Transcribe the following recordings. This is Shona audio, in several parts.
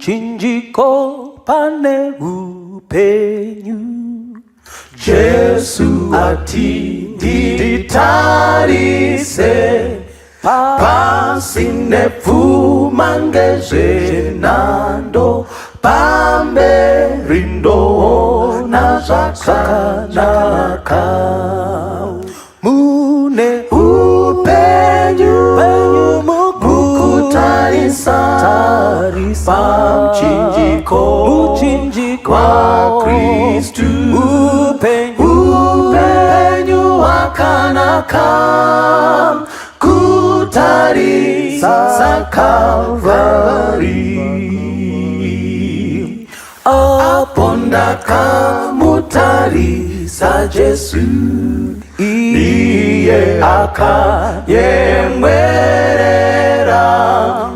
muchinjiko pane upenyu. Jesu atinditarise pasine pfuma ngezvenando pamberi ndoona zvakanaka. Mune upenyu mukutarisa pamuchinjiko wa Kristu. Upenyu wakanaka kutarisa Kalvari. Apo ndakamutarisa Jesu, iye akanyemwerera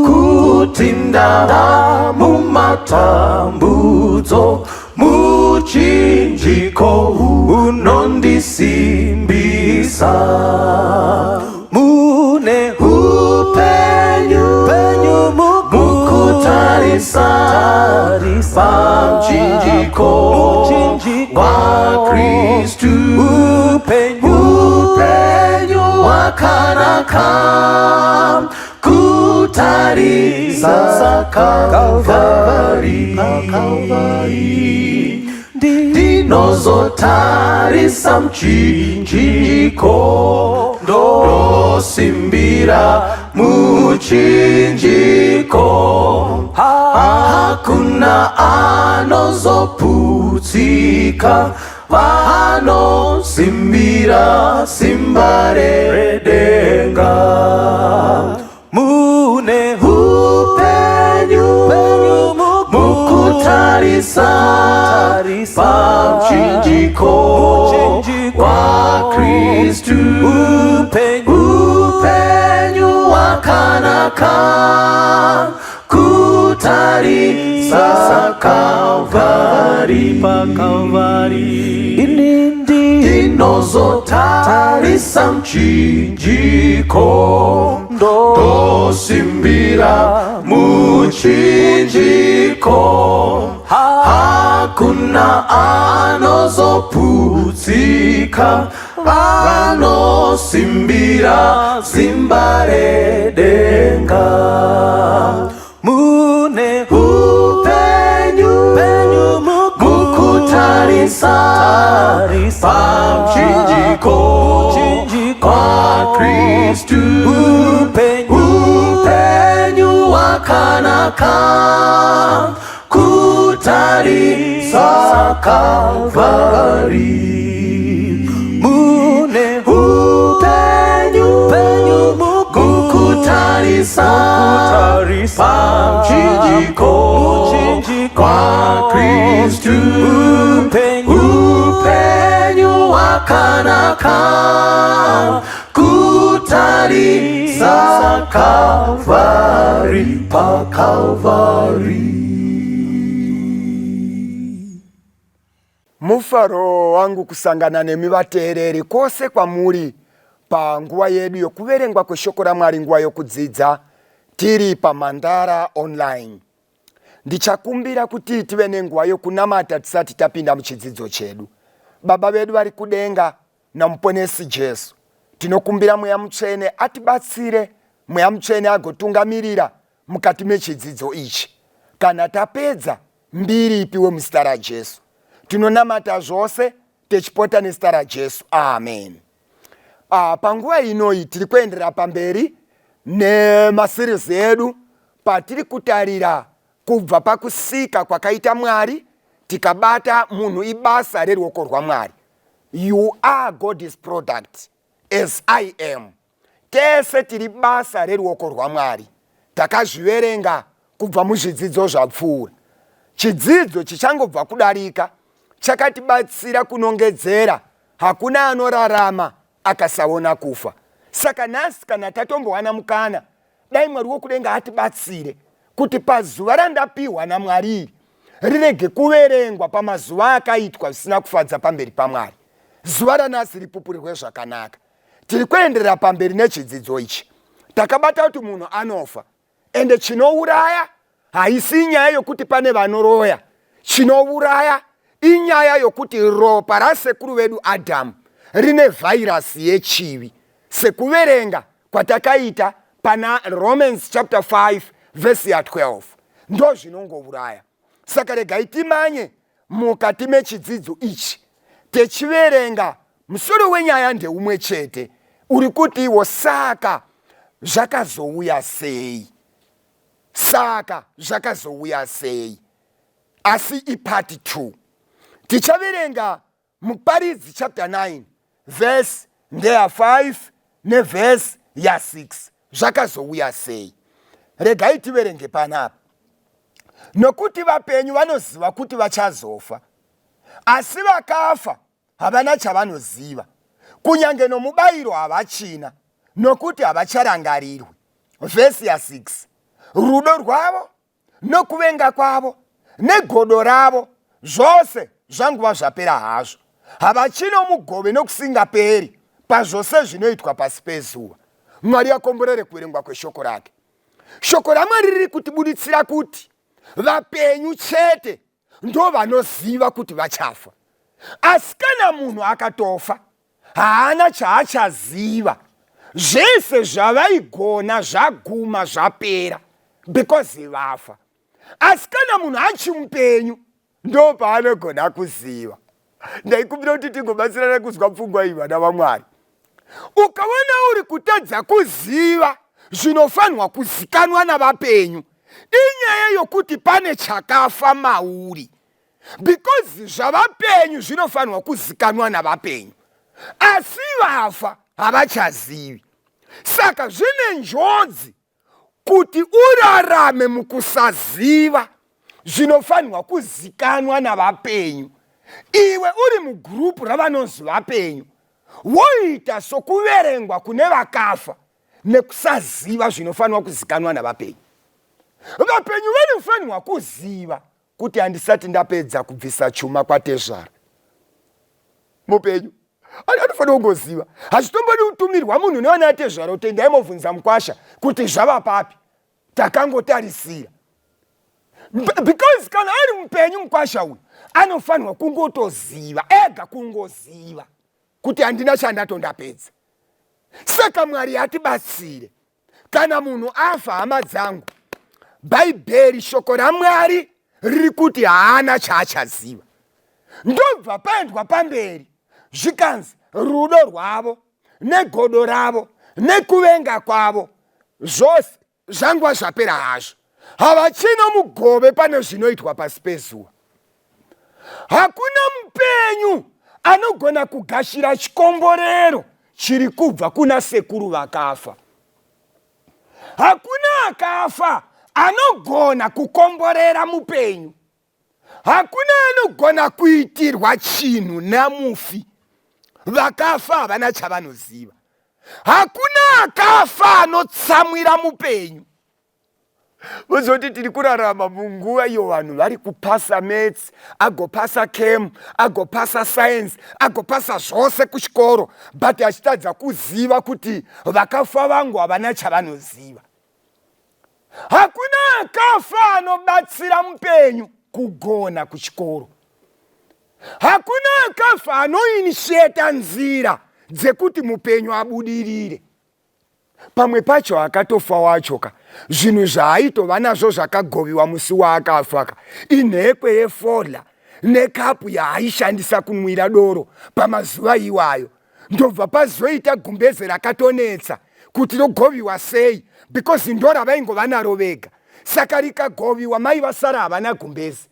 kuti ndava mumatambudzo, muchinjiko unondisimbisa. Mune upenyu mukutarisa pamuchinjiko wa Kristu. Upenyu wakanaka kutarisa Kalvari. Ndinozotarisa muchinjiko, ndosimbira muchinjiko. Hakuna anozoputsika vanosimbira simba redenga. Mune upenyu mukutarisa pamuchinjiko wa Kristu. Upenyu wakanaka kutarisa Kalvari. Ndinozotarisa muchinjiko, ndosimbira muchinjiko. Hakuna anozoputsika vanosimbira simba redenga. Mune upenyu mukutarisa pamuchinjiko wa Kristu. Upenyu wakanaka kutarisa Kalvari. Mune upenyu mukutarisa pamuchinjiko wa Kristu. Upenyu wakanaka kutarisa Kalvari, pa Kalvari. Mufaro wangu kusangana nemi vateereri kose kwamuri panguva yedu yokuverengwa kweshoko raMwari, nguva yokudzidza tiri paMandara online. Ndichakumbira kuti tive nenguva yokunamata tisati tapinda muchidzidzo chedu. Baba vedu vari kudenga namuponesi Jesu, tinokumbira Mweya Mutsvene atibatsire, Mweya Mutsvene agotungamirira mukati mechidzidzo ichi. Kana tapedza, mbiri ipiwe muzita raJesu. Tinonamata zvose techipota nezita raJesu. Amen. Panguva inoi tiri kuenderera pamberi nemasirisi edu patiri kutarira kubva pakusika kwakaita Mwari tikabata munhu ibasa reruoko rwaMwari. You are God's product as I am. Tese tiri basa reruoko rwaMwari. Takazviverenga kubva muzvidzidzo zvapfuura. Chidzidzo chichangobva kudarika chakatibatsira kunongedzera. Hakuna anorarama akasaona kufa. Saka nhasi kana tatombowana mukana, dai Mwari wokudenga atibatsire kuti pazuva randapiwa naMwari rirege kuverengwa pamazuva akaitwa zvisina kufadza pamberi paMwari. Zuva ranhasi ripupurirwe zvakanaka. Tiri kuenderera pamberi nechidzidzo ichi. Takabata kuti munhu anofa, ende chinouraya haisi nyaya yokuti pane vanoroya. Chinouraya inyaya yokuti ropa rasekuru vedu Adamu rine vhairasi yechivi, sekuverenga kwatakaita pana Romans chapter 5 verse ya 12. Ndo zvinongouraya. Saka regai timanye mukati mechidzidzo ichi techiverenga musoro wenyaya ndeumwe chete, uri kuti iwo saka zvakazouya sei. Saka zvakazouya sei. Asi ipart 2 tichaverenga muparidzi chapter 9 verse ndeya 5 neverse ya 6. Zvakazouya sei. Regai tiverenge panapa. Nokuti vapenyu vanoziva kuti vachazofa, asi vakafa havana chavanoziva. Kunyange nomubayiro havachina, nokuti havacharangarirwi. Verse ya 6. Rudo rwavo nokuvenga kwavo negodo ravo zvose zvanguva zvapera hazvo. Havachino mugove nokusingaperi pazvose zvinoitwa pasi pezuva. Mwari akomborere kuverengwa kweshoko rake. Shoko raMwari riri kutibuditsira kuti vapenyu chete ndo vanoziva kuti vachafa. Asi kana munhu akatofa haana chaachaziva. Zvese zvavaigona zvaguma zvapera because vafa. Asi kana munhu achi mupenyu ndo paanogona kuziva. Ndaikumbira kuti tingobatsirana kuzwa pfungwa iyi vana vaMwari. Ukaona uri kutadza kuziva zvinofanirwa kuzikanwa navapenyu, inyaya yokuti pane chakafa mauri. Because zvavapenyu zvinofanirwa kuzikanwa navapenyu, asi vafa havachazivi. Saka zvine njodzi kuti urarame mukusaziva zvinofanirwa kuzikanwa navapenyu. Iwe uri mugrupu ravanonzi vapenyu, woita sokuverengwa kune vakafa nekusaziva zvinofanirwa kuzikanwa navapenyu. Vapenyu vanofanirwa kuziva kuti handisati ndapedza kubvisa chuma kwatezvara. Mupenyu anofanirwa kungoziva. Hazvitombodi kutumirwa munhu newana tezvara kuti ndaimobvunza mukwasha kuti zvava papi, takangotarisira. Because kana ari mupenyu mukwasha uyu anofanirwa kungotoziva, ega kungoziva kuti handina chandatondapedza. Saka Mwari atibatsire. Kana munhu afa, hama dzangu, Bhaibheri shoko raMwari riri kuti haana chaachaziva. Ndobva paendwa pamberi zvikanzi rudo rwavo negodo ravo nekuvenga kwavo zvose zvangwa zvapera hazvo. Havachino mugove pane zvinoitwa pasi pezuva. Hakuna mupenyu anogona kugashira chikomborero chiri kubva kuna sekuru vakafa. Hakuna akafa anogona kukomborera mupenyu. Hakuna anogona kuitirwa chinhu namufi. Vakafa havana chavanoziva. Hakuna akafa anotsamwira mupenyu. Vozoti tiri kurarama munguva iyo vanhu vari kupasa maths, agopasa chem, agopasa science, agopasa zvose kuchikoro, but achitadza kuziva kuti vakafa vangu havana chavanoziva. Hakuna akafa anobatsira mupenyu kugona kuchikoro. Hakuna akafa anoinitiata nzira dzekuti mupenyu abudirire. Pamwe pacho akatofa wachoka, zvinhu zvaaitova nazvo zvakagoviwa musi waakafaka, inhekwe yefola nekapu yaaishandisa kunwira doro pamazuva iwayo, ndobva pazoita gumbeze rakatonetsa kuti rogoviwa sei, because ndo ravaingova naro vega. Saka rikagoviwa mai vasara havana gumbeze.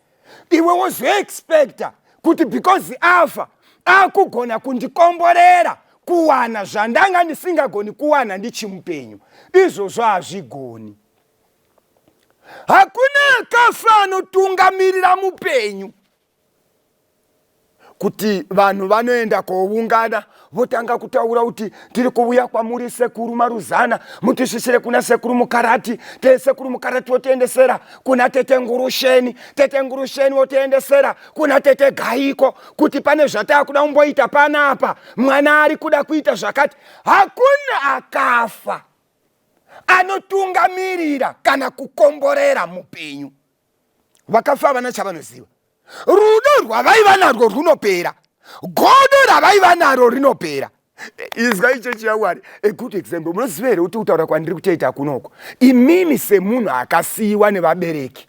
Iwe wozoexpecta kuti because afa akugona kundikomborera kuwana zvandanga ndisingagoni kuwana ndichimupenyu. Izvozvo hazvigoni. Hakuna akafa anotungamirira mupenyu. Kuti vanhu vanoenda koungana votanga kutaura kuti tiri kuuya kwamuri sekuru Maruzana, mutisvisire kuna sekuru Mukarati, sekuru Mukarati wotiendesera kuna tete Ngurusheni, tete Ngurusheni wotiendesera kuna tete Gaiko, kuti pane zvatakuda kumboita panapa, mwana ari kuda kuita zvakati. Hakuna akafa anotungamirira kana kukomborera mupenyu. Vakafa vana chavanoziva. Rudo rwavaiva narwo runopera. Godo ravaiva naro rinopera. Izwa icho chiyaWari. A good example. Munoziva here kuti utaura kwandiri kutoita kunoko. Imimi semunhu akasiyiwa nevabereki.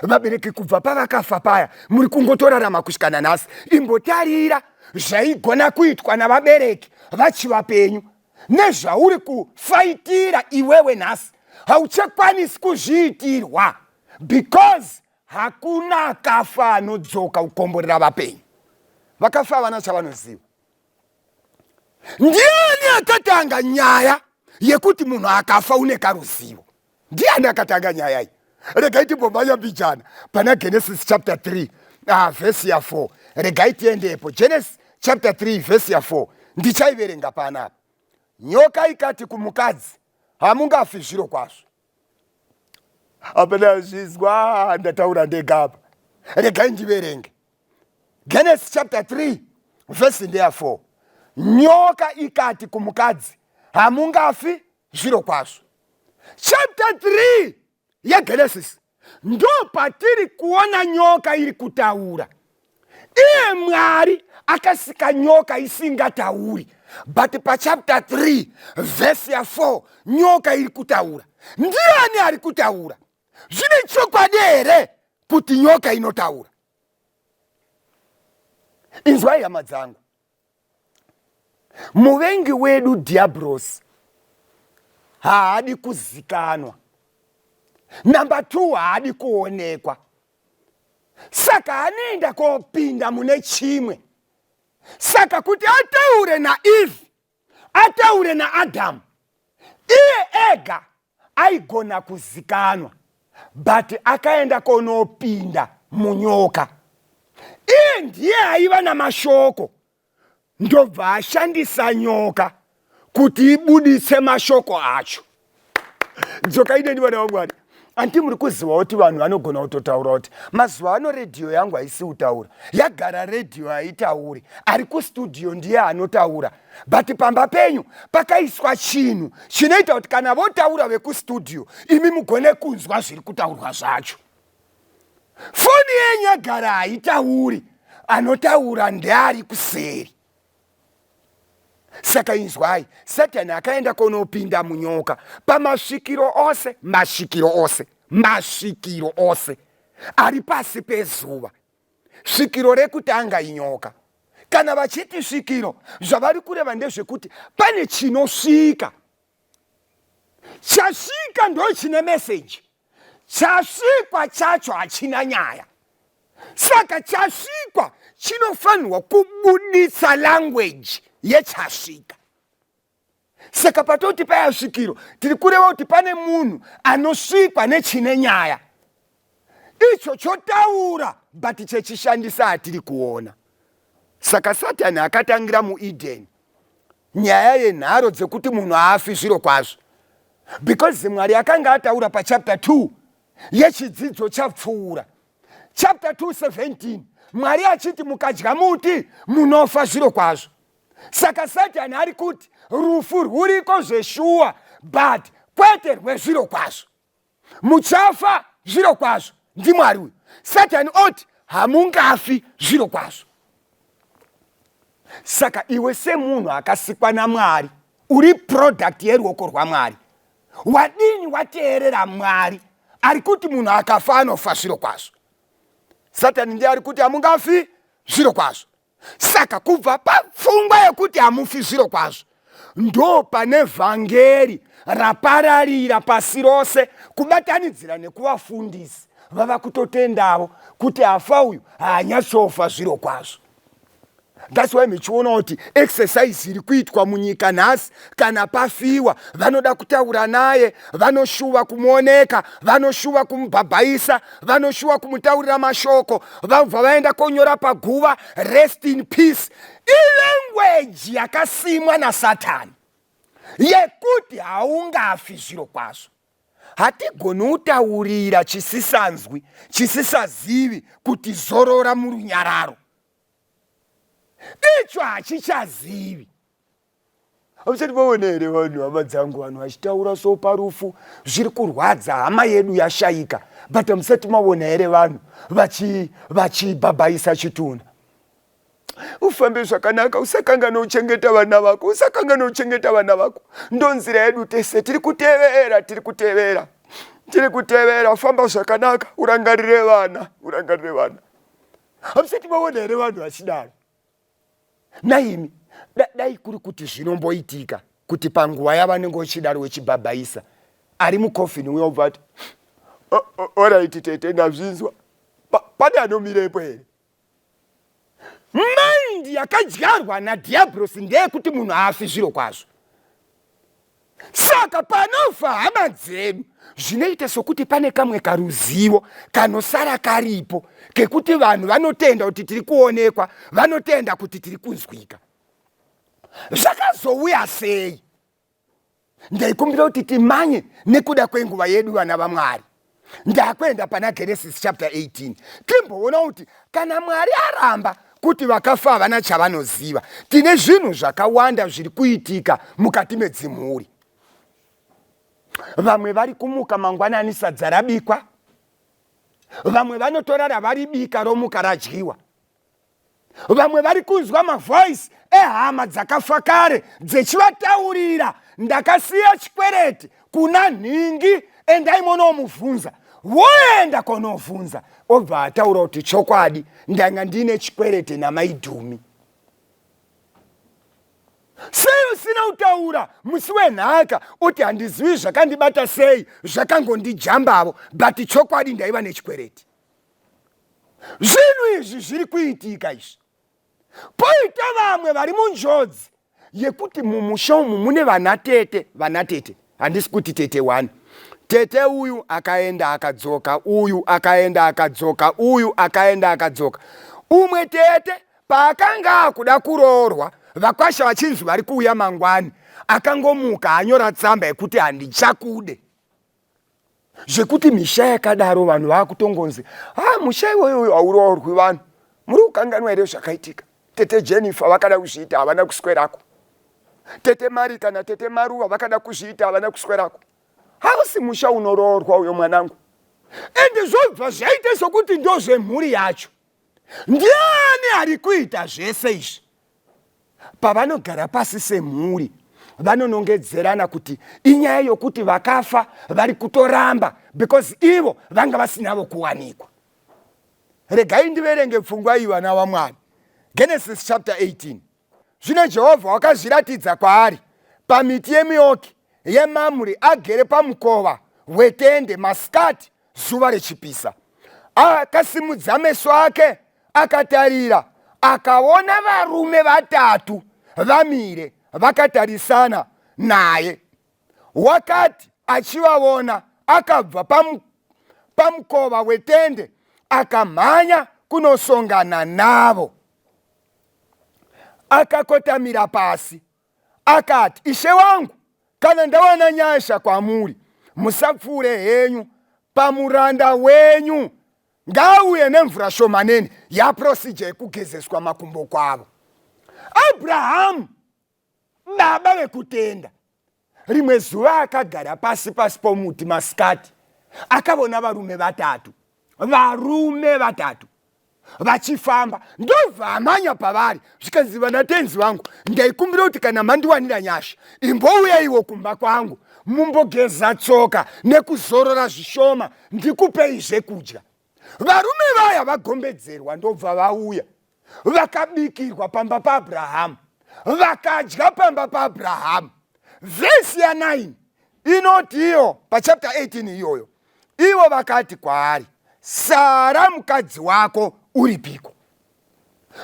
Vabereki kubva pavakafa paya muri kungotorarama kusvikana nhasi. Imbotarira zvaigona kuitwa navabereki vachiva penyu. Nezvauri kufaitira iwewe nhasi hauchakwanisi kuzviitirwa, because hakuna akafa anodzoka kukomborera vapenyu. Vakafa vana chavanoziva. Ndiani akatanga nyaya yekuti munhu akafa une karuzivo? Ndiani akatanga nyaya iyi? Regai timbomhanya mbijana pana Genesis chapter 3 verse ya 4. Regai tiendepo. Genesis chapter 3 verse ya 4. Ndichaiverenga panapa. Nyoka ikati kumukadzi, hamungafi zviro kwazvo. Apana zvizwa ndataura ndegaba. Regai ndiverenge. Genesis chapter 3 verse ya 4. Nyoka ikati kumukadzi, hamungafi zviro kwazvo. Chapter 3 ya Genesis ndo patiri kuona nyoka iri kutaura. Iye Mwari akasika nyoka isingatauri. But pa chapter 3 verse ya 4 nyoka iri kutaura. Ndiani ari kutaura? Zvine chokwadi here kuti nyoka inotaura? Inzwai hama dzangu. Muvengi wedu Diablos haadi kuzikanwa. Number 2, haadi kuonekwa. Saka anoenda kopinda mune chimwe. Saka kuti ataure na Eve, ataure na Adam, iye ega aigona kuzikanwa, but akaenda konopinda munyoka. Iye ndiye aiva namashoko, ndobva ashandisa nyoka kuti ibuditse mashoko acho. Dzoka ine ndivana waMwari. Anti muri kuziva kuti vanhu vanogona kutotaura kuti mazuva ano radio yangu haisi kutaura. Yagara radio haitauri. Ari kustudio ndiye anotaura. But pamba penyu pakaiswa chinhu chinoita kuti kana votaura vekustudio imi mugone kunzwa zviri kutaurwa zvacho. Foni yenyu yagara haitauri. Anotaura ndeari kuseri. Saka inzwai, Satani akaenda konopinda munyoka pamasvikiro ose ari pasi pezuva. Svikiro rekutanga inyoka. Kana vachiti svikiro, zvavari kureva ndezvekuti pane chinosvika. Chasvika ndo chine message. Chasvikwa chacho hachina nyaya. Saka chasvikwa chinofanirwa kubuditsa language yechasvika. Saka patoti payasvikiro tiri kureva kuti pane munhu anosvikwa nechine nyaya. Icho chotaura but chechishandisa hatiri kuona. Saka Satani akatangira muEden nyaya yenharo dzekuti munhu haafi zviro kwazvo, because Mwari akanga ataura pa chapter 2 yechidzidzo chapfuura. Chapter 2:17 Mwari achiti mukadya muti munofa zviro kwazvo. Saka Satani ari kuti rufu rwuriko zveshuwa, but kwete rwezviro kwazvo. Muchafa zviro kwazvo ndiMwari uyu. Satani oti hamungafi zviro kwazvo. Saka iwe semunhu akasikwa naMwari, uri product yeruoko rwaMwari, wadini wateerera Mwari ari kuti munhu akafa anofa zviro kwazvo. Satani ndiye ari kuti hamungafi zviro kwazvo. Saka kubva papfungwa yekuti hamufi zviro kwazvo ndo pane vhangeri rapararira pasi rose, kubatanidzira nekuvafundisi vava kutotendavo kuti hafa uyu haanyatsofa zviro kwazvo. That's why michiona kuti exercise iri kuitwa munyika nhasi, kana pafiwa vanoda kutaura naye, vanoshuva kumuoneka, vanoshuva kumubhabhaisa, vanoshuva kumutaurira mashoko, vabva vaenda konyora paguva rest in peace. Ilanguage yakasimwa naSatani yekuti haungafi zviro kwazvo. Hatigoni kutaurira chisisanzwi, chisisazivi kuti zorora murunyararo. Icho hachichazivi. Hamusati maona here vanhu hama dzangu vanhu vachitaura so parufu zviri kurwadza hama yedu yashaika, but hamusati maona here vanhu vachibhabhaisa chitunha. Ufambe zvakanaka, usakangana uchengeta vana vako, usakangana uchengeta vana vako. Ndonzira yedu tese tiri kutevera, famba zvakanaka, urangarire vana. Hamusati maona here vanhu vachidaro. Naimi dai kuri kuti zvinomboitika kuti panguva yavanenge vachidaro vechibhabhaisa ari mukofini uya ubva ati oraiti tete ndazvinzwa, pane anomirepo here. Maindi yakadyarwa nadhiabhurosi ndeyekuti munhu afi zviro kwazvo. Saka panofa hama dzedu zvinoita sokuti pane kamwe karuzivo kanosara karipo kekuti vanhu vanotenda kuti tiri kuonekwa, vanotenda kuti tiri kunzwika. Zvakazouya sei? Ndaikumbira kuti timanye nekuda kwenguva yedu vana vaMwari. Ndakwenda pana Genesis chapter 18. Timboona kuti kana Mwari aramba kuti vakafa havana chavanoziva, tine zvinhu zvakawanda zviri kuitika mukati medzimhuri. Vamwe vari kumuka mangwanani sadza rabikwa, vamwe vanotorara vari bika romuka radyiwa, vamwe vari kunzwa mavoisi ehama dzakafa kare dzechivataurira, ndakasiya chikwereti kuna nhingi, endai munomubvunza. Voenda kunobvunza, obva ataura kuti chokwadi ndanga ndine chikwereti namaidhumi. Sei usina kutaura musi wenhaka uti handizivi zvakandibata sei, zvakangondijambavo, but chokwadi ndaiva nechikwereti. Zvinhu izvi zviri kuitika izvi. Poita vamwe vari munjodzi yekuti mumusha umu mune vanatete, handisi kuti tete one. Tete uyu akaenda akadzoka, uyu akaenda akadzoka, uyu akaenda akadzoka. Umwe tete paakanga akuda kuroorwa, vakwasha vachinzi vari kuuya mangwani, akangomuka anyora tsamba yekuti handichakude. Zvekuti misha yakadaro vanhu vakutongonzi, musha iwoyo hauroorwi vanhu. Muri kukanganwa here zvakaitika? Tete Jennifer vakada kuzviita havana kuswerako. Tete Mari kana tete Maruva vakada kuzviita havana kuswerako. Hausi musha unoroorwa uyo mwanangu. Ende zvobva zvaita sokuti ndozvemhuri yacho. Ndiani ari kuita zvese izvi? Pavanogara pasi semhuri, vanonongedzerana kuti inyaya yokuti vakafa vari kutoramba, because ivo vanga vasinavo kuwanikwa. Regai ndiverenge pfungwa iyi vana vaMwari. Genesis chapter 18. Zvino Jehovha wakazviratidza kwaari pamiti yemioki yeMamure agere pamukova wetende masikati zuva rechipisa. Akasimudza meso ake akatarira, akaona varume vatatu vamire vakatarisana naye. Wakati achivavona akabva pamukova wetende akamhanya kunosongana navo. Akakotamira pasi akati, Ishe wangu, kana ndawana nyasha kwamuri, musapfuure henyu pamuranda wenyu. Ngauye nemvura shomanene yaprosija yekugezeswa makumbo kwavo. Abrahamu baba vekutenda, rimwe zuva akagara pasi pomuti masikati, akavona varume vatatu vachifamba. Ndobva amhanya pavari, zvikanzi vanatenzi vangu, ndaikumbira kuti kana mandiwanira nyasha, imbouyewo kumba kwangu mumbogeza tsoka nekuzorora zvishoma, ndikupei zvekudya. Varume vaya vagombedzerwa ndobva vauya, vakabikirwa pamba paAbhurahamu, vakadya pamba paAbhurahamu. Vhesi ya9 inoti iyo pachapter 18 iyoyo, ivo vakati kwaari, Sara mukadzi wako uripiko?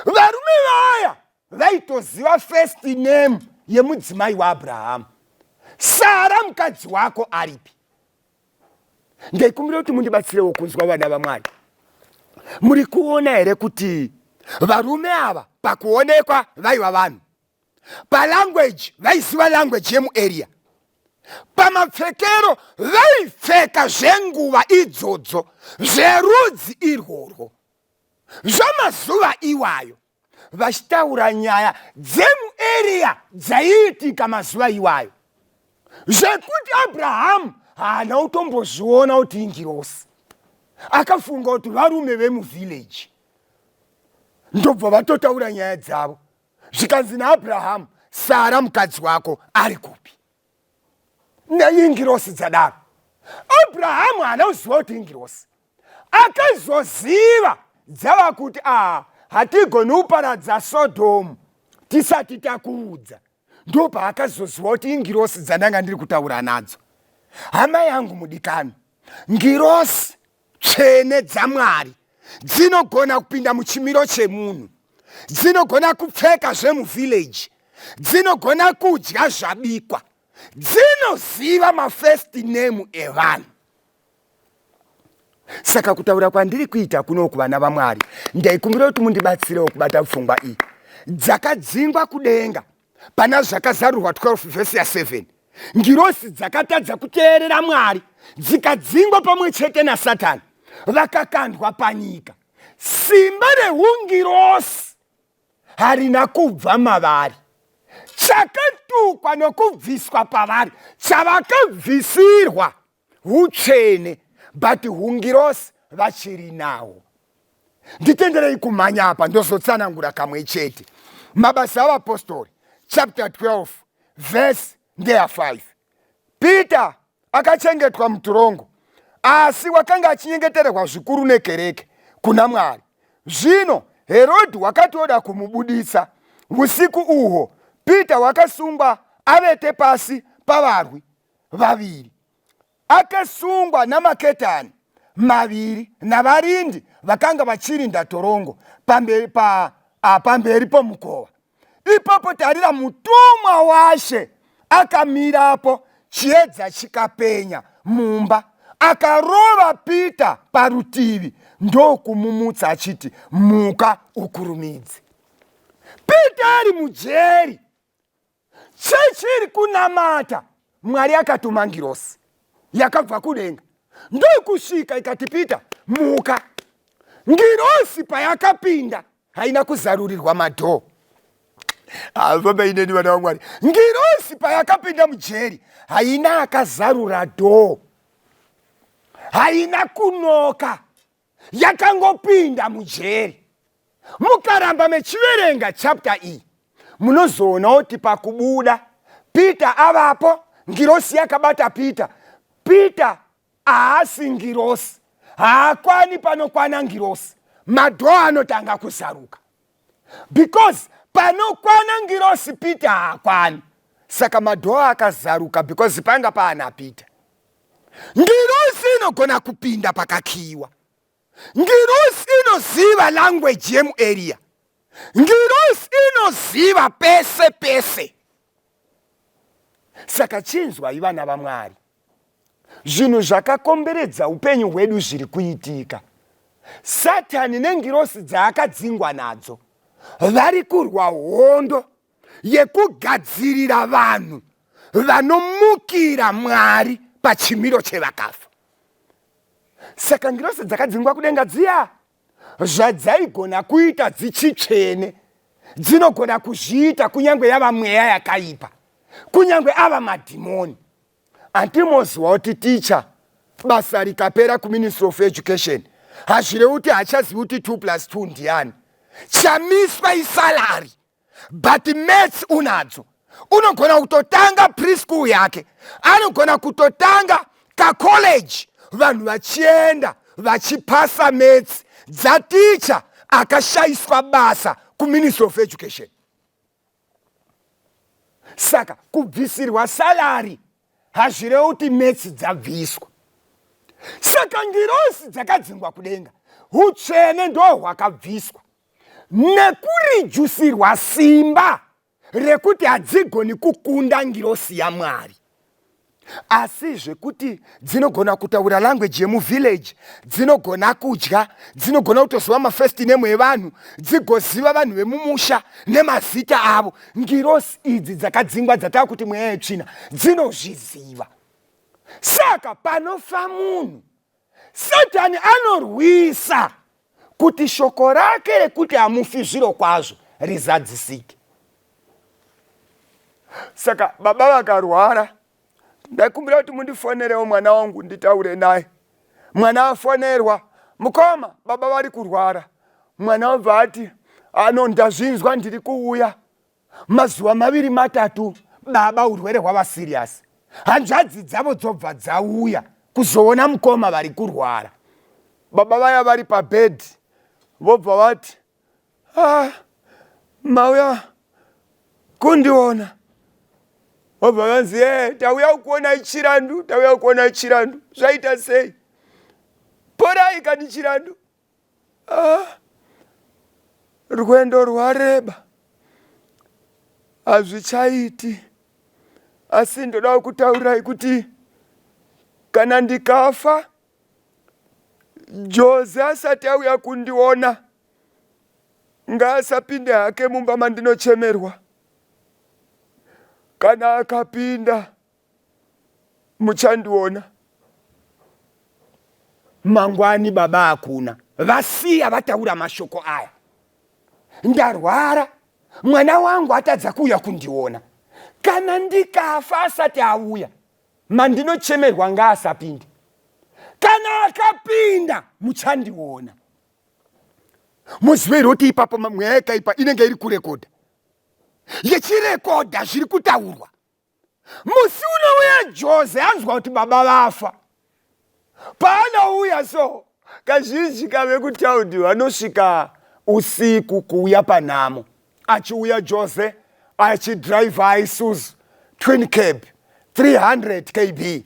Varume vaya vaitoziva first name yemudzimai waAbhurahamu. Sara mukadzi wako aripi? Ndaikumbira kuti mundibatsirewo kunzwa vana vaMwari. Muri kuona here kuti varume ava pakuonekwa vaiva vanhu, palanguage vaiziva language yemuarea, pamapfekero vaipfeka zvenguva idzodzo zverudzi irworwo, zvamazuva iwayo. vachitaura nyaya dzemuarea dzaiitika mazuva iwayo, zvekuti Abrahamu haana kutombozviona kuti ingirosi. Akafunga kuti varume vemuvhileji. Ndobva vatotaura nyaya dzavo. Zvikanzi naAbhurahamu, Sara mukadzi wako ari kupi? Neingirosi dzadaro. Abrahamu haana kuziva kuti ingirosi. Akazoziva dzava kuti hatigoni kuparadza Sodhomu tisati takuudza. Ndopa akazoziva kuti ingirosi dzandanga ndiri kutaura nadzo. Hama yangu mudikani, ngirosi tsvene dzaMwari dzinogona kupinda muchimiro chemunhu, dzinogona kupfeka zvemuvhileji, dzinogona kudya zvabikwa, dzinoziva mafirst name evanhu. Saka kutaura kwandiri kuita kuno kuvana vaMwari, ndaikumbira kuti mundibatsirewo kubata pfungwa iyi. Dzakadzingwa kudenga pana zvakazarurwa 12 vhesi ya7. Ngirosi dzakatadza kuteerera Mwari, dzikadzingwa pamwe chete naSatani, vakakandwa panyika. Simba rehungirosi harina kubva mavari, chakatukwa nokubviswa pavari, chavakabvisirwa utsvene, but hungirosi vachiri nawo. Nditenderei kumhanya apa ndozotsanangura kamwe chete. Mabasa avapostori chapter 12 verse ndeya 5. Peter akachengetwa mutorongo, asi wakanga achinyengeterwa zvikuru nekereke kuna Mwari. Zvino Herodhi wakatoda kumubudisa. Usiku uhwo Peter wakasungwa avete pasi pavarwi vaviri. Akasungwa namaketani maviri navarindi vakanga vachirinda torongo pamberi pomukova. Ipapo tarira mutumwa washe akamirapo, chiedza chikapenya mumba, akarova Peter parutivi, ndokumumutsa achiti, muka ukurumidze. Peter ari mujeri, chechiri kunamata, Mwari akatuma ngirosi yakabva kudenga, ndokusvika ikati, Peter, muka. Ngirosi payakapinda haina kuzarurirwa madhoo. Alfa ineni vana vaMwari, ngirosi payakapinda mujeri haina akazarura dhoo, haina kunoka, yakangopinda mujeri. Mukaramba mechiverenga chapter iyi, munozoona kuti pakubuda Peter avapo, ngirosi yakabata Peter. Peter haasi ngirosi, haakwani panokwana ngirosi, madhoo anotanga kuzaruka. Because panokwana ngirosi Peter haakwani, saka madhoo akazaruka because panga paana Peter. Ngirosi inogona kupinda pakakiwa. Ngirosi inoziva language yemuarea. Ngirosi inoziva pese pese. Saka chinzwa ivana vaMwari, zvinhu zvakakomberedza upenyu hwedu zviri kuitika. Satani nengirosi dzaakadzingwa nadzo vari kurwa hondo yekugadzirira vanhu vanomukira Mwari pachimiro chevakafa. Saka ngirosi dzakadzingwa kudenga dziya, zvadzaigona kuita dzichitsvene, dzinogona kuzviita kunyange yava mweya yakaipa, kunyange ava madhimoni. Antimoziva kuti ticha basa rikapera kuMinistry of Education, hazvirevi kuti hachazivi kuti 2+2 ndiani. Chamiswa isalari, but maths unadzo. Unogona kutotanga preschool yake, anogona kutotanga kacollege, vanhu vachienda vachipasa maths, dzaticha akashayiswa basa kuMinistry of Education. Saka kubvisirwa salari hazvirevi kuti maths dzabviswa. Saka ngirosi dzakadzingwa kudenga, utsvene ndo hwakabviswa, nekurijusirwa simba rekuti hadzigoni kukunda ngirosi yaMwari. Asi zvekuti dzinogona kutaura language yemuvhileji, dzinogona kudya, dzinogona kutoziva mafirst name evanhu, dzigoziva vanhu vemumusha nemazita avo. Ngirosi idzi dzakadzingwa dzatava kuti mweya yetsvina dzinozviziva. Saka panofa munhu, Satani anorwisa kuti shoko rake rekuti hamufi zviro kwazvo rizadzisike. Saka baba vakarwara, ndakumbira kuti mundifonerewo mwana wangu nditaure naye. Mwana afonerwa, mukoma baba vari kurwara. Mwana wabva ati, ndazvinzwa ndiri kuuya. Mazuva 2 matatu baba urwere hwava serious. Hanzvadzi dzavo dzobva dzauya kuzoona mukoma vari kurwara. Baba vaya vari pabed vobva vati, mauya kundiona. Vobva vanzi, tauya kuona chirandu, tauya kuona chirandu. Zvaita sei? Porai kani chirandu. Rwendo rwareba, hazvichaiti. Asi ndoda kutaurirai kuti kana ndikafa, Jose asati auya kundiona, ngaasapinde hake mumba mandinochemerwa. Kana akapinda, muchandiona. Mangwani baba hakuna. Vasiya vataura mashoko aya. Ndarwara, mwana wangu atadza kuuya kundiona. Kana ndikafa asati auya, mandinochemerwa ngaasapinde. Kana akapinda, muchandiona. Muzive kuti ipapo mweya yakaipa inenge iri kurekodha. Yechirekodha zviri kutaurwa. Musi unouya Jose anzwa kuti baba vafa. Paanouya so, kazhinji kave kutaundi vanosvika usiku kuuya panhamo. Achiuya Jose, achidrive Isuzu twin cab 300 kb.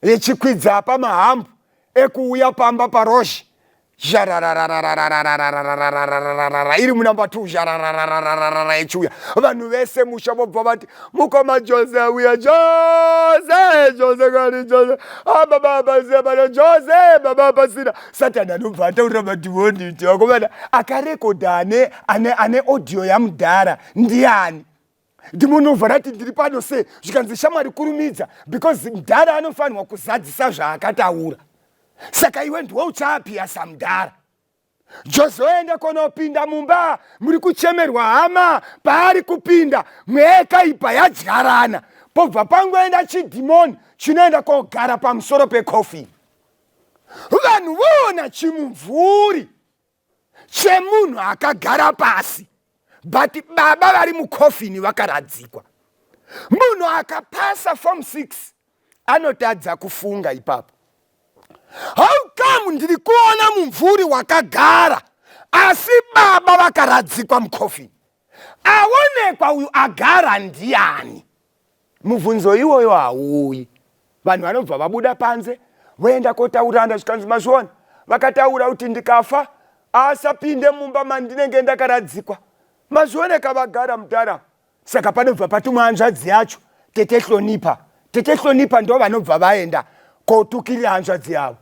Yechikwidza pamahambu ekuuya pamba paroshi. Iri munamba 2 echiuya. Vanhu vese musha vobva vati, mukoma Jose auya. Jose kani Jose. Baba baziya bana Jose, baba basira. Satani anobva ataurira madhimoni kuti vakomana akarekodha ane audio yamudhara ndiani? Ndimunobva rati ndiri pano sei zvikanzi shamwari kurumidza, because mudhara anofanirwa kuzadzisa zvaakataura. Saka iwe ndiwe uchaapia samudhara. Jose oenda konopinda mumba, muri kuchemerwa hama. Paari kupinda, mweya yakaipa yadyarana. Pobva pangoenda chidhimoni chinoenda kogara pamusoro pekofini. Vanhu voona chimumvuri chemunhu akagara pasi, but baba vari mukofini vakaradzikwa. Munhu akapasa form 6 anotadza kufunga ipapo. How come ndiri kuona mumvuri wakagara asi baba vakaradzikwa mukofini? Aonekwa uyu agara ndiani? Mubvunzo iwoyo hauyi. Vanhu vanobva vabuda panze voenda kotaurana zvikanzi mazviona. Vakataura kuti ndikafa asapinde mumba mandinenge ndakaradzikwa. Mazvioneka vagara mudhara. Saka panobva patumwa hanzvadzi yacho, Tete Hlonipa. Tete Hlonipa ndo vanobva vaenda kotukirira hanzvadzi yavo.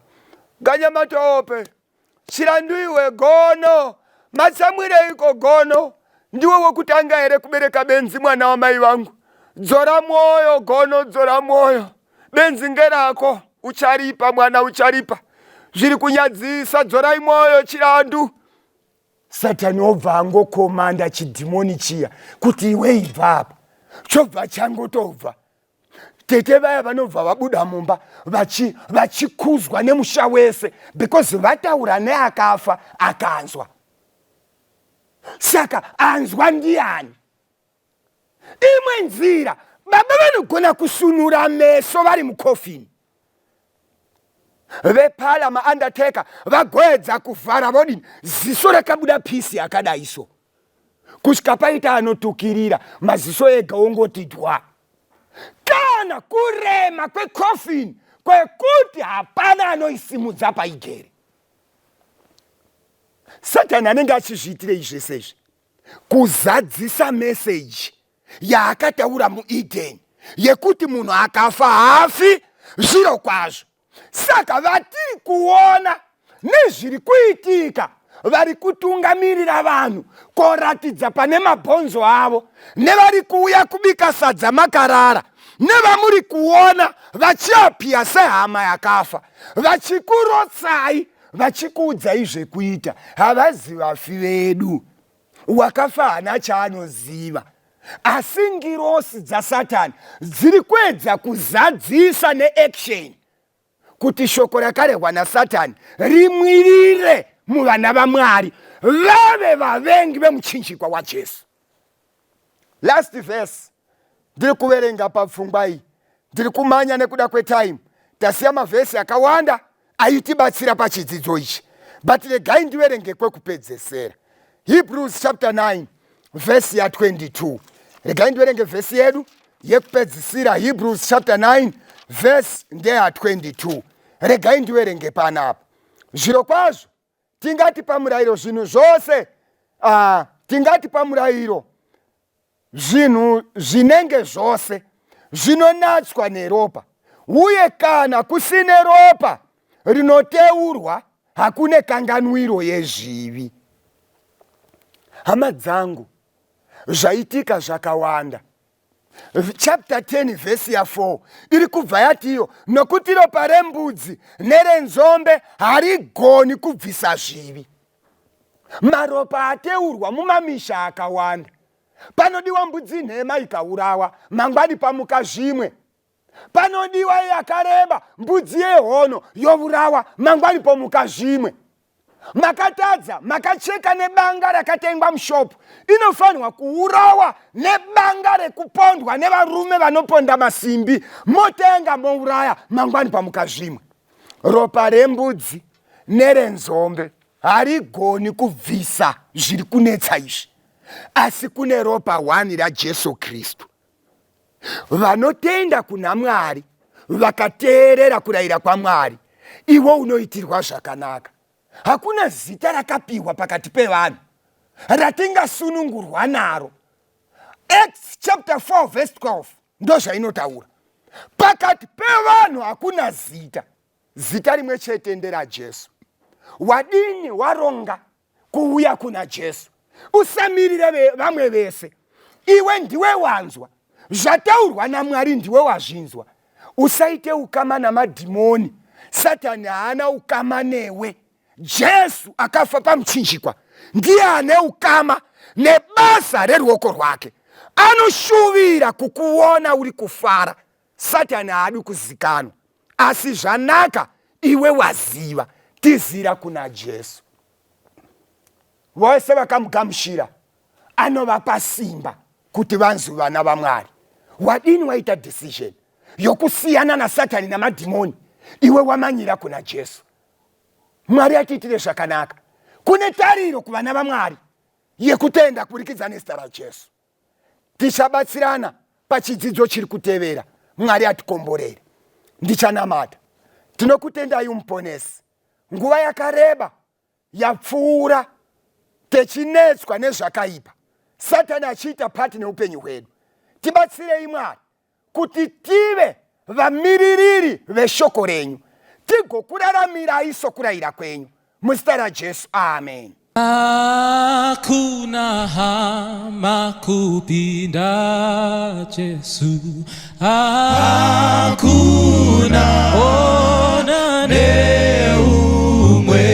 Ganyamatope, chirandu iwe gono, matsamwire iko gono. Ndiwe wokutanga here kubereka benzi mwana wamai vangu. Dzora mwoyo gono, dzora mwoyo. Benzi ngerako, ucharipa mwana ucharipa. Zviri kunyadzisa, dzorai mwoyo chirandu. Satani obva angokomanda chidhimoni chiya kuti iwe ibva apa. Chobva changotobva. Tete vaya vanobva vabuda mumba vachikuzwa nemusha wese, because vataura neakafa akanzwa. Saka anzwa ndiani? Imwe nzira baba vanogona kusunura meso vari mukofini. Vepala maundertaker vagoedza kuvhara vodini ziso rakabuda pisi akadaiso. Kusvika paita anotukirira maziso ega ongoti dwa. Kana kurema kwekofini kwekuti hapana anoisimudza paigere. Satani anenge achizviitire izvi sezvi kuzadzisa meseji yaakataura muEden yekuti munhu akafa hafi zviro kwazvo. Saka vatiri kuona nezviri kuitika vari kutungamirira vanhu koratidza pane mabhonzo avo, nevari kuuya kubika sadza makarara, nevamuri kuona vachiapia sehama yakafa, vachikurotsai, vachikuudzai zvekuita. Havazi vafi vedu. wakafa hana chaanoziva. Asi ngirosi dzaSatani dziri kwedza kuzadzisa neaction kuti shoko rakarehwa naSatani rimwirire muvana vaMwari vave vavengi vemuchinjikwa waJesu. Last verse ndiri kuverenga papfungwa iyi, ndiri kumanya nekuda kwetime. Tasiya mavhesi akawanda aitibatsira pachidzidzo ichi, but regai ndiverenge kwekupedzesera. Hebrews chapter 9 verse ya 22. Regai ndiverenge vhesi yedu yekupedzisira, Hebrews chapter 9 verse ndeya 22. Regai ndiverenge panapa. Zviro kwazvo tingati pamurayiro zvinhu zvose, tingati pamurayiro zvinhu zvinenge zvose zvinonatswa neropa, uye kana kusine ropa rinoteurwa hakune kanganwiro yezvivi. Hama dzangu, zvaitika zvakawanda. Chapter 10 verse ya 4 iri kubva yati iyo, nokuti ropa rembudzi nerenzombe harigoni kubvisa zvivi. Maropa ateurwa mumamisha akawanda. Panodiwa mbudzi nhema ikaurawa, mangwani pamuka zvimwe. Panodiwa yakareba, mbudzi yehono yourawa, mangwani pamuka zvimwe. Makatadza, makacheka nebanga rakatengwa mushopu, inofanirwa kuurawa nebanga rekupondwa nevarume vanoponda masimbi, motenga mouraya, mangwani pamuka zvimwe. Ropa rembudzi nerenzombe harigoni kubvisa zviri kunetsa izvi, asi kune ropa 1 raJesu Kristu. Vanotenda kuna Mwari, vakateerera kurayira kwaMwari, iwo unoitirwa zvakanaka. Hakuna zita rakapiwa pakati pevanhu ratingasunungurwa naro. Acts chapter 4 verse 12 ndo zvainotaura. Pakati pevanhu hakuna zita, zita rimwe chete nderaJesu. Wadini waronga kuuya kuna Jesu, usamirire vamwe vese. Iwe ndiwe wanzwa zvataurwa naMwari, ndiwe wazvinzwa. Usaite ukama namadhimoni. Satani haana ukama newe. Jesu akafa pamuchinjikwa, ndiye ane ukama nebasa reruoko rwake. Anoshuvira kukuona uri kufara. Satani haadi kuzikanwa, asi zvanaka iwe waziva. Tizira kuna Jesu. Vose vakamugamuchira anovapa simba kuti vanzi vana vaMwari. Wadini waita decision yokusiyana na Satani namadhimoni, iwe wamanyira kuna Jesu. Mwari atiitire zvakanaka. Kune tariro kuvana vaMwari yekutenda kuburikidza nezita raJesu. Tichabatsirana pachidzidzo chiri kutevera. Mwari atikomborere. Ndichanamata. Tinokutendai muponesi. Nguva yakareba yapfuura techinetswa nezvakaipa, Satani achiita pati neupenyu hwedu. Tibatsirei Mwari kuti tive vamiririri veshoko renyu, tigokuraramirai sokurayira kwenyu. Muzita raJesu, amen. Hakuna hama kupinda Jesu, hakuna ona neumwe,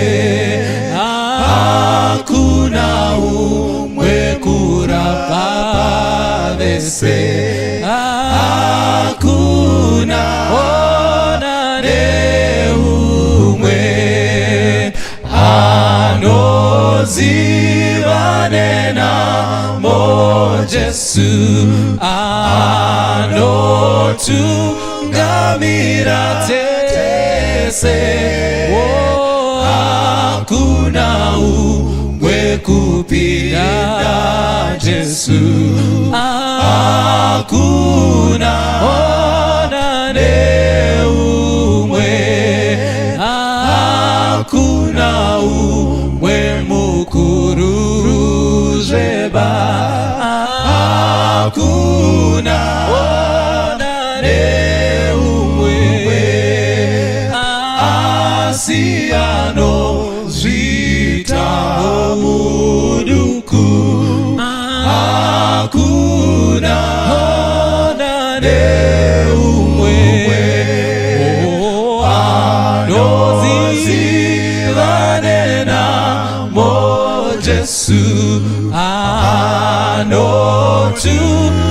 hakuna umwe kurapa vese, hakuna ona neumwe anozivane namo Jesu, anotungamira tese. Hakuna umwe kupinda Jesu, hakuna ona neumwe, hakuna umwe mukuru zeba, hakuna ona neumwe asiano zvita muduku, hakuna ona neumwe anozivane namo Jesu,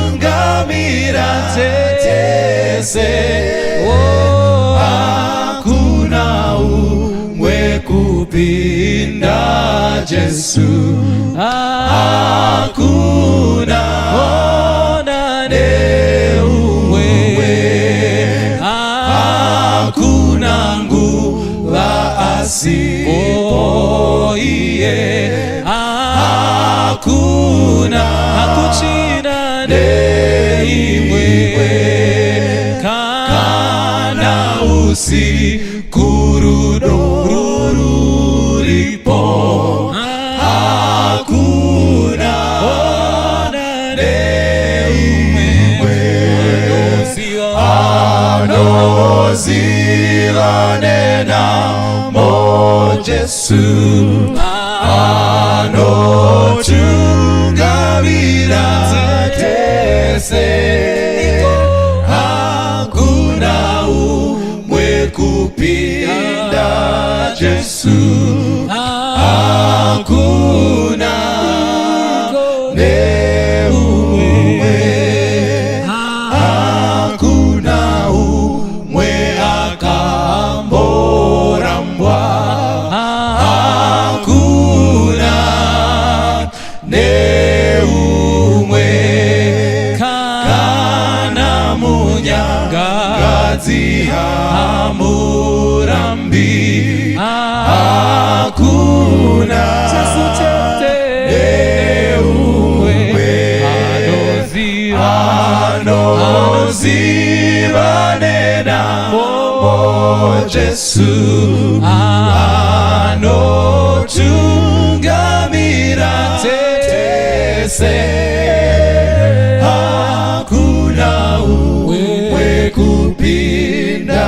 anotungamira tese. Hakuna umwe kupinda Jesu. Hakuna hakuna nguva asipo iye. Hakuna hakuchina neimwe kana usiku ruripo. Hakuna neimwe anozivane namo Jesu. Anotungamira tese. Hakuna umwe kupinda Jesu. Hakuna neumwe. Hakuna umwe akamborambwa. Hakuna neumwe kana munyangadzi hamurambi. Hakuna neumwe anozivane namo Jesu. Anotungamira tese. Hakuna umwe kupinda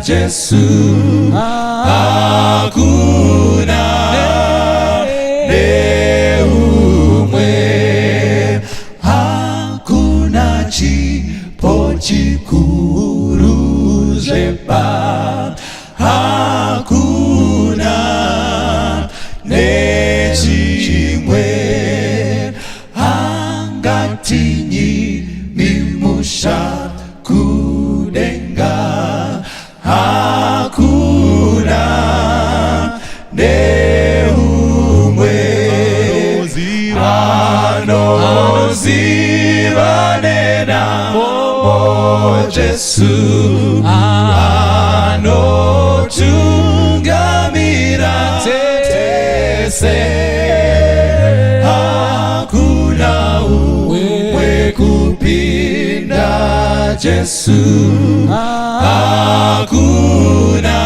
Jesu. Hakuna neumwe. Hakuna chipo chikuru zvepa. Hakuna nechimwe angatinyi mimusha kudenga. Hakuna neumwe anozivane namo Jesu. Anotungamira tese. Hakuna umwe kupinda Jesu. Hakuna